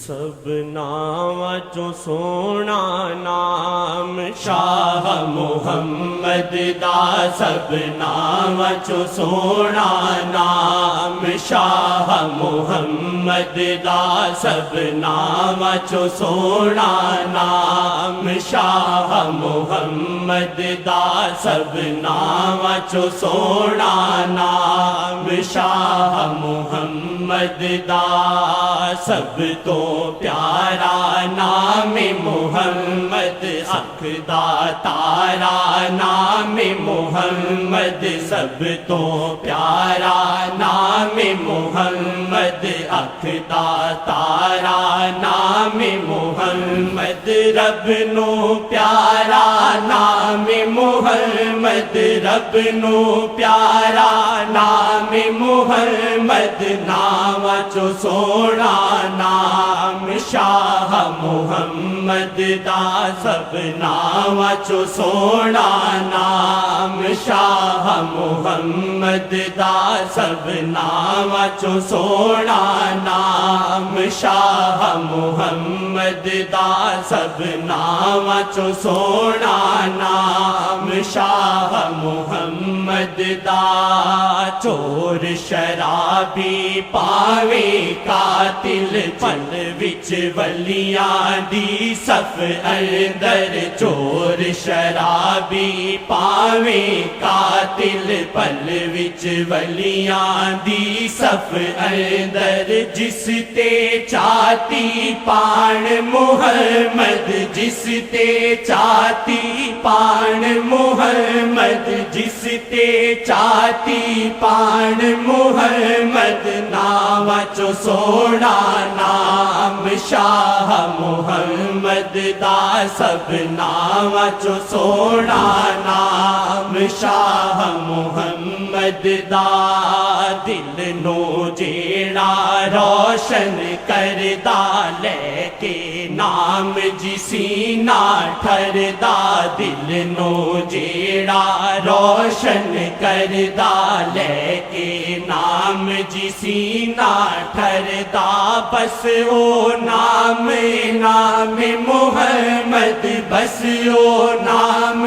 سب نام چو سونا نام شاہ محمد دا سب نام چو سونا نام شاہ محمد دا سب نام چو سونا نام شاہ محمد دا سب نام چو سونا نام شاہ محمد دا سب تو پیارا نام محمد حق دا تارا نام محمد سب تو پیارا نام محمد حق دا تارا نام محمد رب نو پیارا نام محمد رب نو پیارا نام محمد نام چو سونا نام شاہ محمد دا سب نام چو سونا نام شاہ محمد دا سب نام چو سونا نام شاہ محمد دا سب نام چو سونا نام شاہ محمد دا چور شرابی پاوے قاتل پل وچ ولیاں دی صف اندر چور شرابی پاوے قاتل پل وچ ولیاں دی صف اندر جس تے چاہتی پان محمد جس تے چاہتی پان محمد جس تے چاہتی پان محمد نام چو سونا نام شاہ محمد دا سب نام چو سونا نام شاہ محمد دا دل نو جیڑا روشن کردا لے کے نام جسی نہ ٹھردا دل نو جیڑا روشن کردا لے کے نام جسی نہ ٹھردا بس او نام نام محمد بس او نام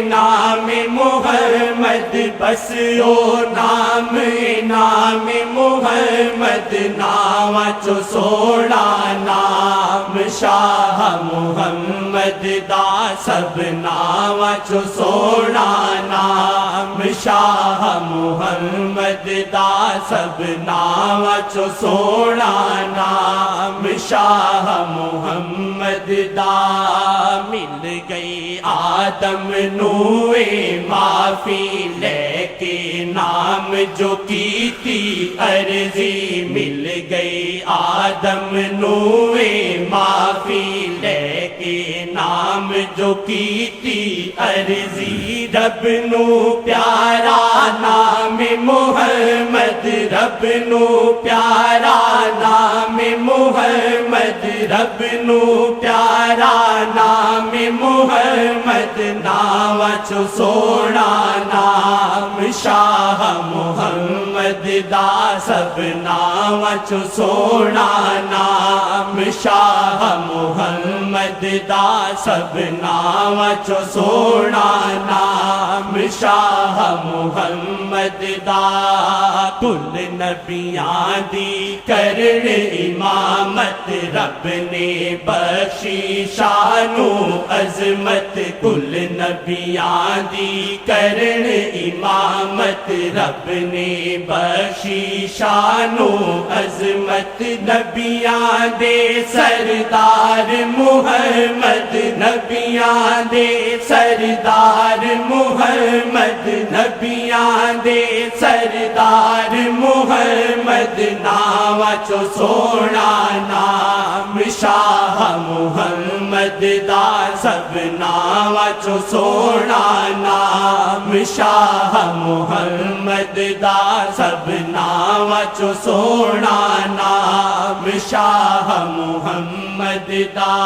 نام محمد بس او نام نام محمد نام چو سونا نام شاہ محمد دا سب نام چو سونا نام شاہ محمد دا سب نام چو سونا نام شاہ محمد دا مل گئی آدم نوے معافی لے کے نام جو کی تھی عرضی مل گئی آدم نوے معافی لے کے نام جو کی تھی عرضی رب نو پیارا نام محمد رب نو پیارا نام محمد رب نو پیارا نام محمد نام چو سونا نام شاہ محمد دا سب نام چو سونا نام شاہ محمد دا سب نام چو سونا نام شاہ محمد دا کل نبیاں دی کرن امامت رب نے بخشی شان و عظمت کل نبیاں دی کرن امامت رب نے بخشی شان و عظمت نبیاں دے سردار محمد نبیاں دے سردار محمد نبیاں دے سردار محمد نام چو سونا نام شاہ محمد دا سب نام چو سونا نام नाम शाह मुहम्मद दा सब नावां चो सोहना नाम शाह मुहम्मद दा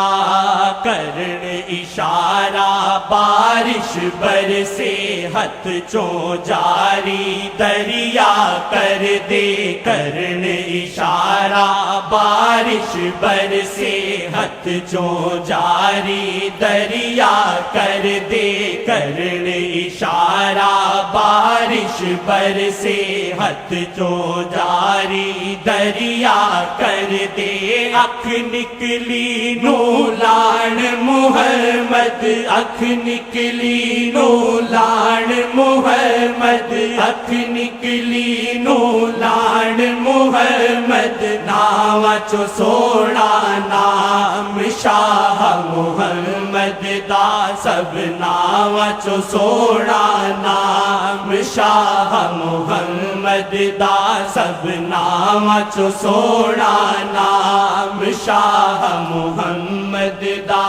करन इशारा बारिश बरसे हथ चों जारी दरिया कर दे करन इशारा बारिश बरसे हथ चों जारी दरिया कर दे करन इशारा बारिश बरसे हथ चों जारी दरिया कर दे अख निकली नू लाण मुहम्मद अख निकली नू लाण मुहम्मद अख निकली नू लाण मुहम्मद नावां चो सोहना नाम शाह मुहम्मद दा सब नावां चो सोहना नाम शाह मुहम्मद दा सब नावां चो सोहना नाम शाह मुहम्मद दा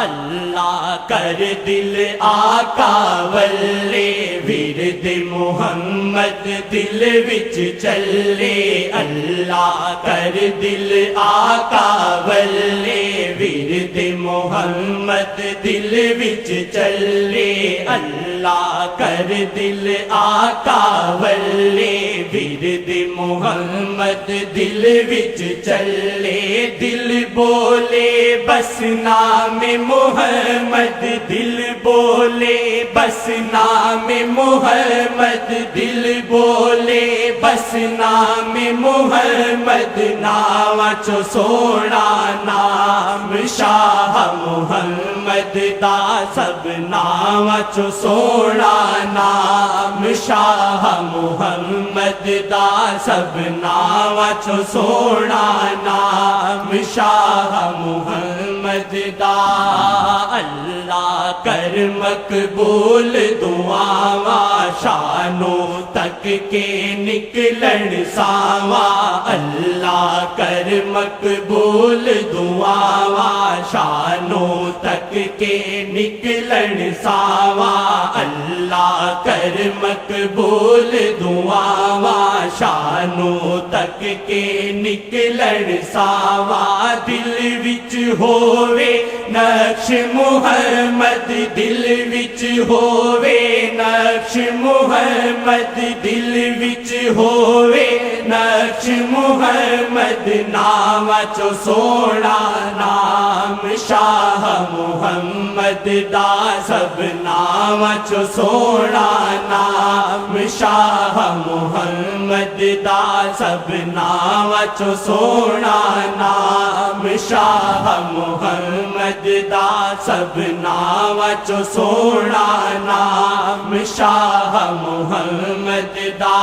अल्लाह कर दिल आका वल्ले विरद मुहम्मद दिल विच चले अल्लाह कर दिल आका वल्ले विरद मुहम्मद दिल विच चले अल्लाह कर दिल आका वल्ले विरद मुहम्मद दिल विच चले दिल बोले बस नाम मुहम्मद दिल बोले बस नाम मुहम्मद दिल बोले बस नाम मुहम्मद नावां चो सोहना नाम शाह मुहम्मद दा सब नावां चो सोहना नाम शाह मुहम्मद दा सब नावां चो सोहना नाम शाह मुहम्मद दा अल्लाह कर मकबूल दुआवां शानों तक के निकलन सावा अल्लाह कर मकबूल दुआवां शानों तक के निकलन सावा अल्लाह कर मकबूल दुआवां शानों तक के निकलन सावा दिल विच होवे नक्श मुहम्मद दिल विच होवे नक्श मुहम्मद दिल विच होवे नक्श मुहम्मद नावां चो सोहना नाम शाह मुहम्मद दा सब नावां चो सोहना नाम शाह मुहम्मद दा सब नावां चो सोहना नाम शाह मुहम्मद दा सब नावां चो सोहना नाम शाह मुहम्मद दा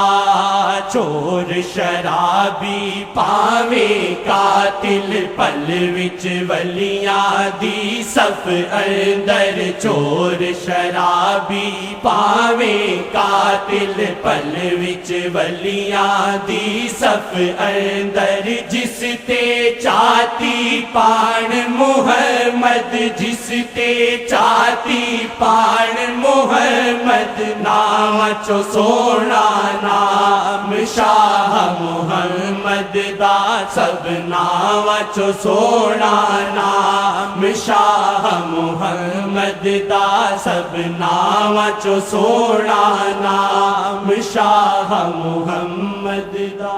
चोर शराबी पावे कातिल पल विच वलियां दी सफ अंदर चोर शराबी पावे कातिल पल विच वलियां दी सफ अंदर जिस ते चाती पाण मुहम्मद जिस ते चाती पाण मुहम्मद नावां चो सोहना नाम शाह मुहम्मद दा सब नावां चो सोहना नाम शाह मुहम्मद दा सब नावां चो सोहना नाम शाह मुहम्मद दा